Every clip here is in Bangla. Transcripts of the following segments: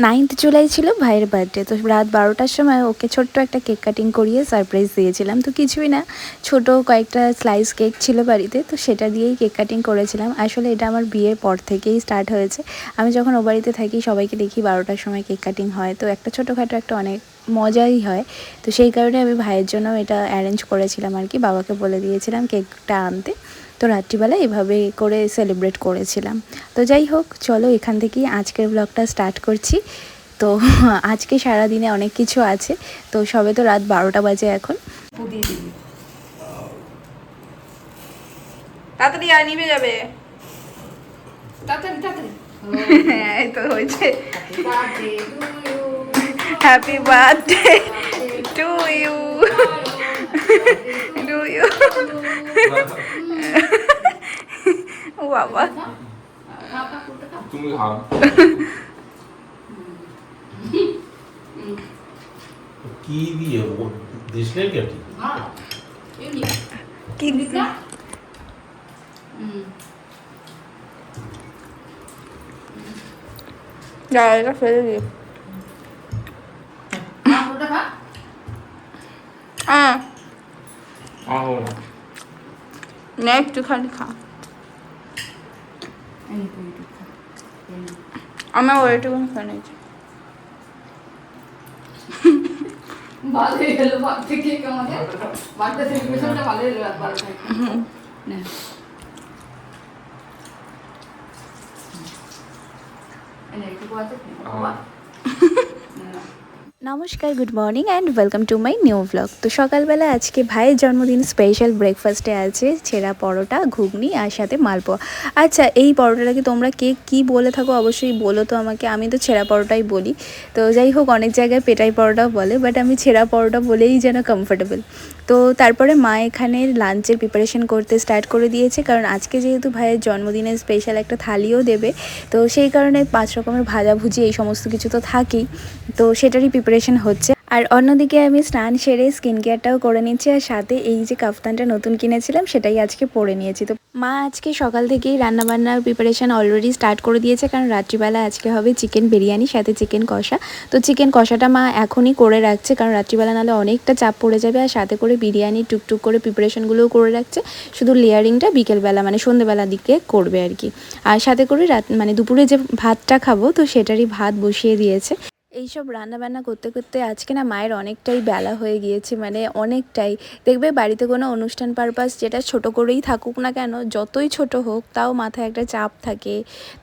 9th জুলাই ছিল ভাইয়ের বার্থডে। তো রাত 12টার সময় ওকে ছোট্ট একটা কেক কাটিং করিয়ে সারপ্রাইজ দিয়েছিলাম। তো কিছুই না, ছোট কয়েকটা স্লাইস কেক ছিল বাড়িতে, তো সেটা দিয়েই কেক কাটিং করেছিলাম। আসলে এটা আমার বিয়ের পর থেকেই স্টার্ট হয়েছে। আমি যখন ও বাড়িতে থাকি সবাইকে দেখি 12টার সময় কেক কাটিং হয়, তো একটা ছোটোখাটো একটা অনেক মজাই হয়। তো সেই কারণে আমি ভাইয়ের জন্য এটা অ্যারেঞ্জ করেছিলাম আর কি, বাবাকে বলে দিয়েছিলাম কেকটা আনতে। তো রাত্রিবেলা এভাবে করে সেলিব্রেট করেছিলাম। তো যাই হোক, চলো এখান থেকেই আজকের ব্লগটা স্টার্ট করছি। তো আজকে সারাদিনে অনেক কিছু আছে। তো সবে তো রাত 12টা বাজে এখন। তাড়াতাড়ি আর নিভে যাবে। হ্যাঁ, এই তো হয়েছে। Happy birthday to you, to you. ও বাবা, তুমি খাও। কি দিয়ে দিসলে কেটে কি এটা ফেলে দিই। একটুখানি খা, আমার ওইটুকুনি খেয়ে নিয়েছি। ভালো হয়ে গেল, ভাত থেকে আমাদের বার্থডে সেলিব্রেশনটা ভালো হলো। রাত 12টায় না এনে একটু আছে বাবা। নমস্কার, good morning and welcome to my new blog. তো সকালবেলা আজকে ভাইয়ের জন্মদিন স্পেশাল ব্রেকফাস্টে আছে ছেঁড়া পরোটা, ঘুগনি আর সাথে মালপোয়া। আচ্ছা, এই পরোটাটাকে তোমরা কে কী বলে থাকো অবশ্যই বলো তো আমাকে। আমি তো ছেঁড়া পরোটাই বলি। তো যাই হোক, অনেক জায়গায় পেটাই পরোটাও বলে, বাট আমি ছেঁড়া পরোটা বলেই যেন কমফোর্টেবল। তো তারপরে মা এখানে লাঞ্চের প্রিপারেশন করতে স্টার্ট করে দিয়েছে, কারণ আজকে যেহেতু ভাইয়ের জন্মদিনের স্পেশাল একটা থালিও দেবে। তো সেই কারণে 5 রকমের ভাজাভুজি এই সমস্ত কিছু তো থাকেই, তো সেটারই প্রিপারেশন হচ্ছে। আর অন্যদিকে আমি স্নান সেরে স্কিন কেয়ারটাও করে নিচ্ছি, আর সাথে এই যে কাফতানটা নতুন কিনেছিলাম সেটাই আজকে পরে নিয়েছি। তো মা আজকে সকাল থেকেই রান্নাবান্নার প্রিপারেশন অলরেডি স্টার্ট করে দিয়েছে, কারণ রাত্রিবেলা আজকে হবে চিকেন বিরিয়ানি সাথে চিকেন কষা। তো চিকেন কষাটা মা এখনই করে রাখছে, কারণ রাত্রিবেলা নাহলে অনেকটা চাপ পড়ে যাবে। আর সাথে করে বিরিয়ানি টুকটুক করে প্রিপারেশনগুলোও করে রাখছে, শুধু লেয়ারিংটা বিকেলবেলা মানে সন্ধ্যেবেলার দিকে করবে আর কি। আর সাথে করে মানে দুপুরে যে ভাতটা খাবো তো সেটারই ভাত বসিয়ে দিয়েছে। এইসব রান্নাবান্না করতে করতে আজকে না মায়ের অনেকটাই বেলা হয়ে গিয়েছে, মানে অনেকটাই। দেখবে বাড়িতে কোনো অনুষ্ঠান পারপাস যেটা ছোট করেই থাকুক না কেন, যতই ছোট হোক তাও মাথায় একটা চাপ থাকে।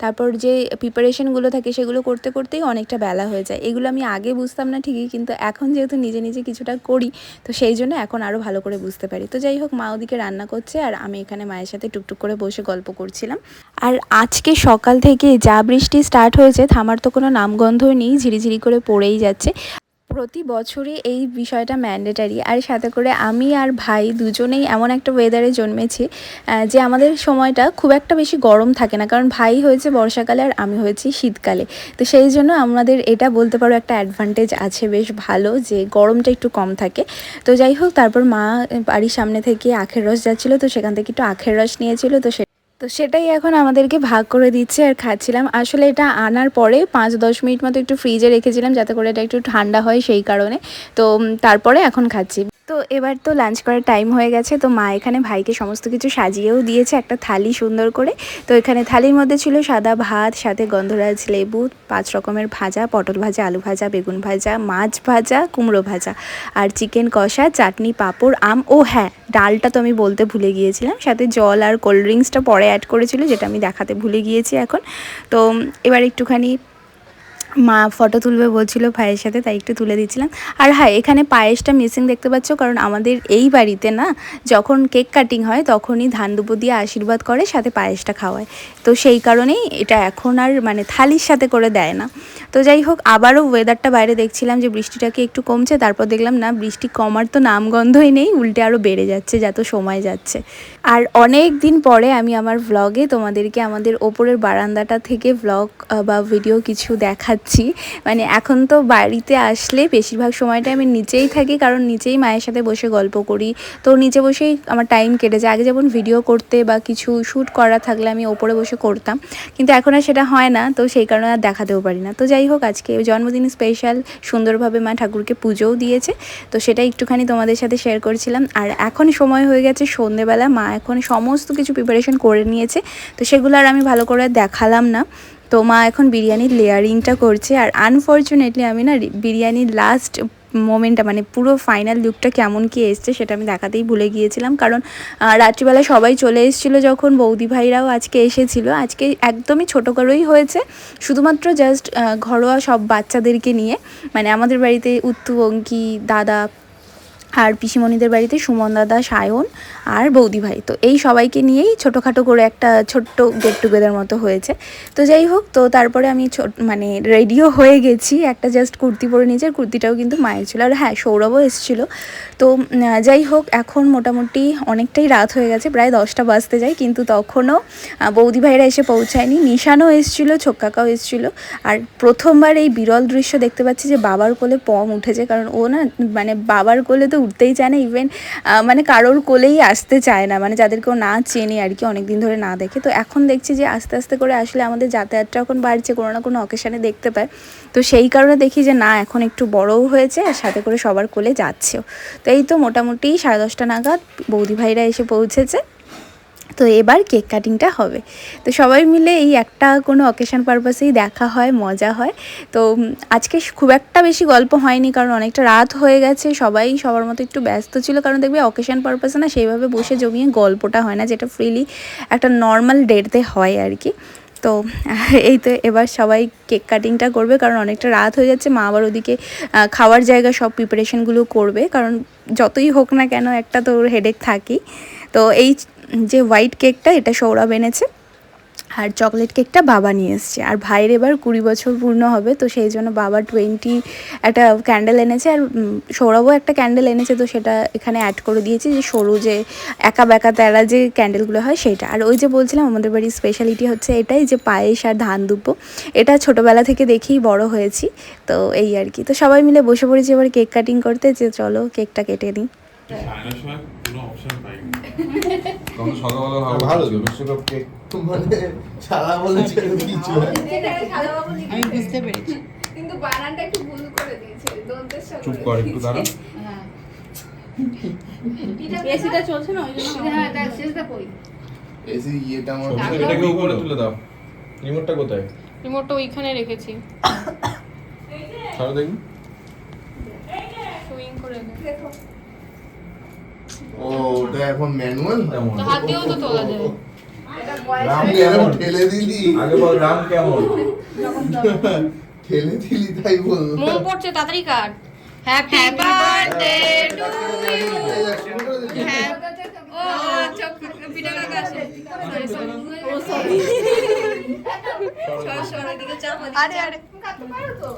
তারপর যে প্রিপারেশনগুলো থাকে সেগুলো করতে করতেই অনেকটা বেলা হয়ে যায়। এগুলো আমি আগে বুঝতাম না ঠিকই, কিন্তু এখন যেহেতু নিজে নিজে কিছুটা করি তো সেই জন্য এখন আরও ভালো করে বুঝতে পারি। তো যাই হোক, মা ওদিকে রান্না করছে আর আমি এখানে মায়ের সাথে টুকটুক করে বসে গল্প করছিলাম। আর আজকে সকাল থেকে যা বৃষ্টি স্টার্ট হয়েছে, থামার তো কোনো নামগন্ধই নেই, ঝিরিঝিরি করে পড়েই যাচ্ছে। প্রতি বছরই এই বিষয়টা ম্যান্ডেটারি। আর সাথে করে আমি আর ভাই দুজনেই এমন একটা ওয়েদারে জন্মেছি যে আমাদের সময়টা খুব একটা বেশি গরম থাকে না, কারণ ভাই হয়েছে বর্ষাকালে আর আমি হয়েছি শীতকালে। তো সেই জন্য আমাদের এটা বলতে পারো একটা অ্যাডভান্টেজ আছে বেশ ভালো, যে গরমটা একটু কম থাকে। তো যাই হোক, তারপর মা বাড়ির সামনে থেকে আখের রস যাচ্ছিলো, তো সেখান থেকে একটু আখের রস নিয়েছিল। তো সেটাই এখন আমাদেরকে ভাগ করে দিচ্ছে আর খাচ্ছিলাম। আসলে এটা আনার পরে 5-10 মিনিট মতো একটু ফ্রিজে রেখেছিলাম যাতে করে এটা একটু ঠান্ডা হয়, সেই কারণে। তো তারপরে এখন খাচ্ছি। তো এবার তো লাঞ্চ করার টাইম হয়ে গেছে। তো মা এখানে ভাইকে সমস্ত কিছু সাজিয়েও দিয়েছে একটা থালি সুন্দর করে। তো এখানে থালির মধ্যে ছিল সাদা ভাত, সাথে গন্ধরাজ লেবু, 5 রকমের ভাজা, পটল ভাজা, আলু ভাজা, বেগুন ভাজা, মাছ ভাজা, কুমড়ো ভাজা, আর চিকেন কষা, চাটনি, পাঁপড়, আম। ও হ্যাঁ, ডালটা তো আমি বলতে ভুলে গিয়েছিলাম, সাথে জল আর কোল্ড ড্রিঙ্কসটা পরে অ্যাড করেছিল, যেটা আমি দেখাতে ভুলে গিয়েছি এখন। তো এবার একটুখানি মা ফটো তুলবে বলছিল ভাইয়ের সাথে, তাই একটু তুলে দিচ্ছিলাম। আর হ্যাঁ, এখানে পায়েসটা মিসিং দেখতে পাচ্ছ, কারণ আমাদের এই বাড়িতে না যখন কেক কাটিং হয় তখনই ধান দুপো দিয়ে আশীর্বাদ করে, সাথে পায়েসটা খাওয়ায়। তো সেই কারণেই এটা এখন আর মানে থালির সাথে করে দেয় না। তো যাই হোক, আবারও ওয়েদারটা বাইরে দেখছিলাম যে বৃষ্টিটাকে একটু কমছে, তারপর দেখলাম না, বৃষ্টি কমার তো নামগন্ধই নেই, উল্টে আরও বেড়ে যাচ্ছে যত সময় যাচ্ছে। আর অনেক দিন পরে আমি আমার ভ্লগে তোমাদেরকে আমাদের ওপরের বারান্দাটা থেকে ভ্লগ বা ভিডিও কিছু দেখাচ্ছি। করছি। মানে এখন তো বাড়িতে আসলে বেশিরভাগ সময়টা আমি নিচেই থাকি, কারণ নিচেই মায়ের সাথে বসে গল্প করি, তো নিচে বসেই আমার টাইম কেটে যায়। আগে যেমন ভিডিও করতে বা কিছু শ্যুট করা থাকলে আমি ওপরে বসে করতাম, কিন্তু এখন আর সেটা হয় না, তো সেই কারণে আর দেখাতেও পারি না। তো যাই হোক, আজকে জন্মদিন স্পেশাল, সুন্দরভাবে মা ঠাকুরকে পুজোও দিয়েছে, তো সেটা একটুখানি তোমাদের সাথে শেয়ার করছিলাম। আর এখন সময় হয়ে গেছে সন্ধেবেলা, মা এখন সমস্ত কিছু প্রিপারেশন করে নিয়েছে, তো সেগুলো আর আমি ভালো করে দেখালাম না। তো মা এখন বিরিয়ানির লেয়ারিংটা করছে, আর আনফর্চুনেটলি আমি না বিরিয়ানির লাস্ট মোমেন্টটা, মানে পুরো ফাইনাল লুকটা কেমন কি এসছে সেটা আমি দেখাতেই ভুলে গিয়েছিলাম, কারণ রাত্রিবেলা সবাই চলে এসেছিলো, যখন বৌদি ভাইরাও আজকে এসেছিলো। আজকে একদমই ছোটো করেই হয়েছে, শুধুমাত্র জাস্ট ঘরোয়া সব বাচ্চাদেরকে নিয়ে, মানে আমাদের বাড়িতে উত্তু, অঙ্কি, দাদা আর পিসিমণিদের বাড়িতে সুমন দাদা, সায়ন আর বৌদি ভাই, তো এই সবাইকে নিয়েই ছোটোখাটো করে একটা ছোট্ট গেট টুগেদার মতো হয়েছে। তো যাই হোক, তো তারপরে আমি মানে রেডিও হয়ে গেছি, একটা জাস্ট কুর্তি পরে নিয়েছি, আর কুর্তিটাও কিন্তু মায়ের ছিল। আর হ্যাঁ, সৌরভও এসেছিলো। তো যাই হোক, এখন মোটামুটি অনেকটাই রাত হয়ে গেছে, প্রায় 10টা বাজতে যায়, কিন্তু তখনও বৌদি ভাইরা এসে পৌঁছায়নি। নিশানও এসেছিলো, ছোক্কাকাও এসেছিলো। আর প্রথমবার এই বিরল দৃশ্য দেখতে পাচ্ছি যে বাবার কোলে পম উঠেছে, কারণ ও না মানে বাবার কোলে তো উঠতেই চায় না, ইভেন মানে কারোর কোলেই আসতে চায় না, মানে যাদেরকেও না চেনে আর কি, অনেকদিন ধরে না দেখে। তো এখন দেখছি যে আস্তে আস্তে করে আসলে আমাদের যাতায়াতটা এখন বাড়ছে, কোনো না কোনো অকেশানে দেখতে পায়, তো সেই কারণে দেখি যে না, এখন একটু বড়ও হয়েছে, আর সাথে করে সবার কোলে যাচ্ছেও। তো এই তো মোটামুটি 10:30 নাগাদ বৌদি ভাইরা এসে পৌঁছেছে, তো এবার কেক কাটিংটা হবে। তো সবাই মিলে এই একটা কোনো অকেশান পারপাসেই দেখা হয়, মজা হয়। তো আজকে খুব একটা বেশি গল্প হয়নি, কারণ অনেকটা রাত হয়ে গেছে, সবাই সবার মতো একটু ব্যস্ত ছিল, কারণ দেখবে অকেশান পারপাসে না সেইভাবে বসে জমিয়ে গল্পটা হয় না, যেটা ফ্রিলি একটা নর্মাল ডেটতে হয় আর কি। তো এই তো এবার সবাই কেক কাটিংটা করবে, কারণ অনেকটা রাত হয়ে যাচ্ছে। মা আবার ওদিকে খাওয়ার জায়গা সব প্রিপারেশনগুলো করবে, কারণ যতই হোক না কেন একটা তো হেডেক থাকেই। তো এই যে হোয়াইট কেকটা, এটা সৌরভ এনেছে, আর চকলেট কেকটা বাবা নিয়ে এসছে। আর ভাইয়ের এবার 20 বছর পূর্ণ হবে, তো সেই জন্য বাবা 20 একটা ক্যান্ডেল এনেছে, আর সৌরভও একটা ক্যান্ডেল এনেছে, তো সেটা এখানে অ্যাড করে দিয়েছি, যে সরু যে একা বেঁকা তেরা যে ক্যান্ডেলগুলো হয় সেটা। আর ওই যে বলছিলাম আমাদের বাড়ির স্পেশালিটি হচ্ছে এটাই, যে পায়েস আর ধান দুব্বো, এটা ছোটোবেলা থেকে দেখেই বড় হয়েছি, তো এই আর কি। তো সবাই মিলে বসে পড়েছি এবার কেক কাটিং করতে, যে চলো কেকটা কেটে নিই। সায়নের সময় কোনো অপশন পাইনি। তখন সকালবেলা ভালো ছিল ছিল। বিশ্বকাপ কেক মানে সারা বলেছে কিছু আমি বুঝতে পেরেছি, কিন্তু বানানটা একটু ভুল করে দিয়েছে, দন্তের সাথে চুপ কর একটু দাঁড়া। হ্যাঁ এসিটা চলছে না, ওই জন্য হ্যাঁ, তার শেষটা কই? এসি ইয়েটা আমার ডাক্তার এটাকে উপরে তুলে দাও। রিমোটটা কোথায়? রিমোটটা ওইখানে রেখেছি, ছাড়ো দেখি। সুইং করে দে। দেখো ও ওটা এখন ম্যানুয়াল তো হাত দিয়েও তো তোলা যায়। এটা বয়স রাম হয়ে কেমন গেছে। ঠেলে দিলি আগে বল রাম কেমন? ঠেলে দিলি তাই বল মোম পড়ছে, তাড়াতাড়ি কাট। Happy birthday to you. ও চোখ পিটা লাগা আছে। আরে আরে কাটতে পারো তো?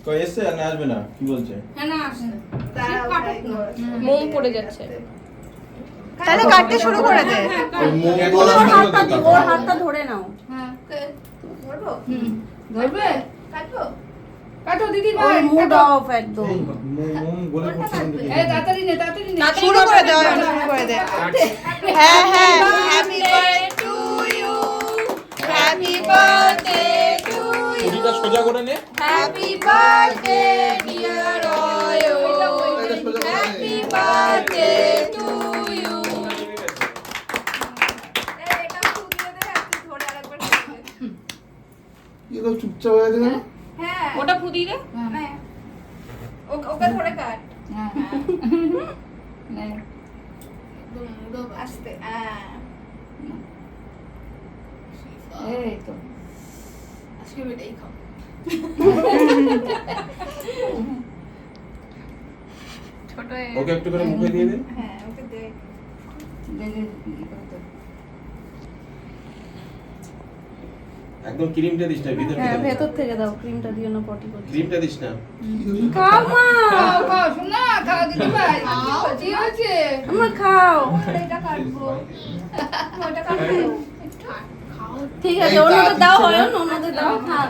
কই এসে আর আসবে না কি বলছে? হ্যাঁ, না আসে না। দাঁড়াও, তাই করো। মোম পড়ে যাচ্ছে। তাহলে কাটতে শুরু করে দে। ওই মোম বলা ওর হাতটা ধরে নাও। হ্যাঁ, ধরবো? ধরবে? কাটবো? কাটো দিদি ওর ভাই, মুড কাটো। অফ একদম। মোম বলে পড়ছে কিন্তু এই তাড়াতাড়ি নে, তাড়াতাড়ি নে। শুরু করে দাও, শুরু করে দে। হ্যাঁ হ্যাঁ, happy birthday to you. Happy birthday to you. ছুরিটা সোজা করে নে। হ্যাপি বার্থডে ডিয়ার অয়ো। Happy birthday to you. এই, এটা ফুটিয়ে দে, আর তুই ধরে আরেকবার ফুটিয়ে দে। কি তো চুপচাপ হয়ে আছে কেন? হ্যাঁ, ওটা ফুটিয়ে দে। নে। ওকে ধরে কাট। নে। আস্তে, এই তো। আজকে এটাই খাও। ছোট ওকে একটু করে মুখে দিয়ে দে। হ্যাঁ, ওকে দে। একদম ক্রিমটা দিস না, ভিতর হ্যাঁ, থেকে ভেতর থেকে দাও, ক্রিমটা দিও না, পটি করছি। ক্রিমটা দিস না। খাও মা, খাও, খাও, শোনা, খাও দিদি ভাই। কি হয়েছে? আমার খাও। এটা কাটবো। ওটা কাটবো। ঠিক আছে, অন্যদের দাও, অন্যদের দাও। হ্যাঁ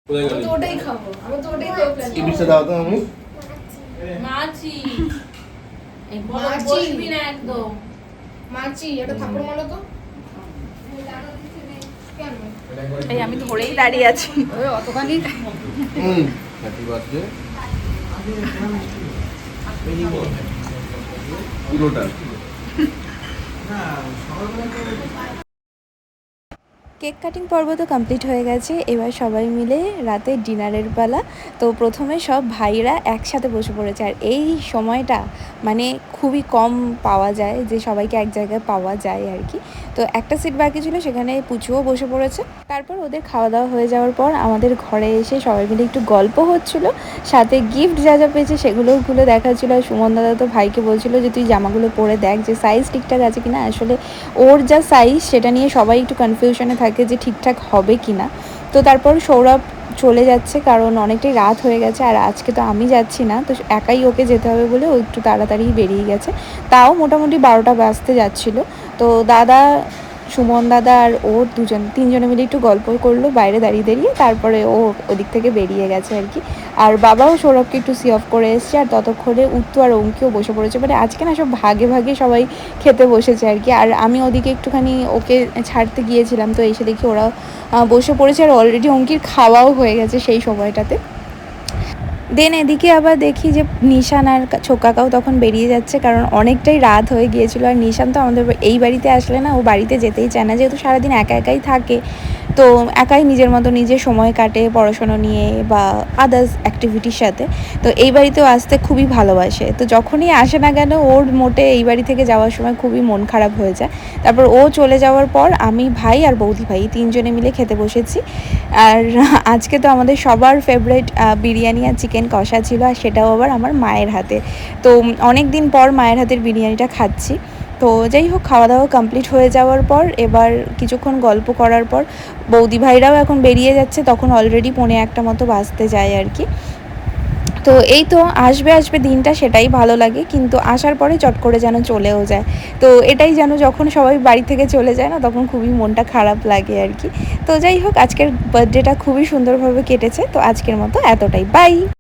কোথায় আমি গেলি? তো ওটাই খাবো, আমি তো ওটাই খাবো প্ল্যান কি মিষ্টি দাও তো আমি? মাছি এই বড় মাছি। বসবি না একদম। মাছি একটা থাপ্পড় মারো তো। কেন? এই আমি ধরেই দাঁড়িয়ে আছি। ওই অতখানি হ্যাপি বার্থডে পুরোটা। কেক কাটিং পর্ব তো কমপ্লিট হয়ে গেছে, এবার সবাই মিলে রাতে ডিনারের পালা। তো প্রথমে সব ভাইরা একসাথে বসে পড়েছে, আর এই সময়টা মানে খুবই কম পাওয়া যায় যে সবাইকে এক জায়গায় পাওয়া যায় আর কি। তো একটা সিট বাকি ছিল, সেখানে পুচুও বসে পড়েছে। তারপর ওদের খাওয়া দাওয়া হয়ে যাওয়ার পর আমাদের ঘরে এসে সবাই মিলে একটু গল্প হচ্ছিল, সাথে গিফট যা যা পেয়েছে সেগুলোও খুলে দেখাচ্ছিল। আর সুমন দাদা তো ভাইকে বলছিল যে তুই জামাগুলো পরে দেখ যে সাইজ ঠিকঠাক আছে কিনা। আসলে ওর যা সাইজ সেটা নিয়ে সবাই একটু কনফিউশনে থাকে যে ঠিকঠাক হবে কি না। তো তারপর সৌরভ চলে যাচ্ছে, কারণ অনেকটাই রাত হয়ে গেছে, আর আজকে তো আমি যাচ্ছি না, তো একাই ওকে যেতে হবে বলে ও একটু তাড়াতাড়ি বেরিয়ে গেছে। তাও মোটামুটি 12টা বাজতে যাচ্ছিলো। তো দাদা, সুমন দাদা আর ও তিনজনে মিলে একটু গল্প করলো বাইরে দাঁড়িয়ে দাঁড়িয়ে, তারপরে ও ওদিক থেকে বেরিয়ে গেছে আর কি। আর বাবাও সৌরভকে একটু সি অফ করে এসছে, আর ততক্ষণে উত্তু আর অঙ্কিও বসে পড়েছে। মানে আজকে না সব ভাগে ভাগে সবাই খেতে বসেছে আর কি। আর আমি ওদিকে একটুখানি ওকে ছাড়তে গিয়েছিলাম, তো এসে দেখি ওরা বসে পড়েছে, আর অলরেডি অঙ্কির খাওয়াও হয়ে গেছে সেই সময়টাতে। দেন এদিকে আবার দেখি যে নিশান আর ছোকাকাও তখন বেরিয়ে যাচ্ছে, কারণ অনেকটাই রাত হয়ে গিয়েছিল। আর নিশান তো আমাদের এই বাড়িতে আসলে না ও বাড়িতে যেতেই চায় না, যেহেতু সারাদিন একা একাই থাকে, তো একাই নিজের মতো নিজে সময় কাটে পড়াশোনা নিয়ে বা আদার্স অ্যাক্টিভিটির সাথে। তো এই বাড়িতেও আসতে খুবই ভালোবাসে, তো যখনই আসে না কেন ওর মোটে এই বাড়ি থেকে যাওয়ার সময় খুবই মন খারাপ হয়ে যায়। তারপর ও চলে যাওয়ার পর আমি, ভাই আর বৌদি ভাই তিনজনে মিলে খেতে বসেছি। আর আজকে তো আমাদের সবার ফেভারিট বিরিয়ানি আর চিকেন কষা ছিল, আর সেটাও আবার আমার মায়ের হাতে। তো অনেক দিন পর মায়ের হাতের বিরিয়ানিটা খাচ্ছি। তো যাই হোক, খাওয়া দাওয়া কমপ্লিট হয়ে যাওয়ার পর এবার কিছুক্ষণ গল্প করার পর বৌদি ভাইরাও এখন বেরিয়ে যাচ্ছে, তখন অলরেডি 1:45 মতো বাজতে যায় আর কি। তো এই তো আসবে দিনটা, সেটাই ভালো লাগে, কিন্তু আসার পরে চট করে যেন চলেও যায়। তো এটাই যেন যখন সবাই বাড়ি থেকে চলে যায় না, তখন খুবই মনটা খারাপ লাগে আর কি। তো যাই হোক, আজকের বার্থডেটা খুবই সুন্দরভাবে কেটেছে। তো আজকের মতো এতটাই, বাই।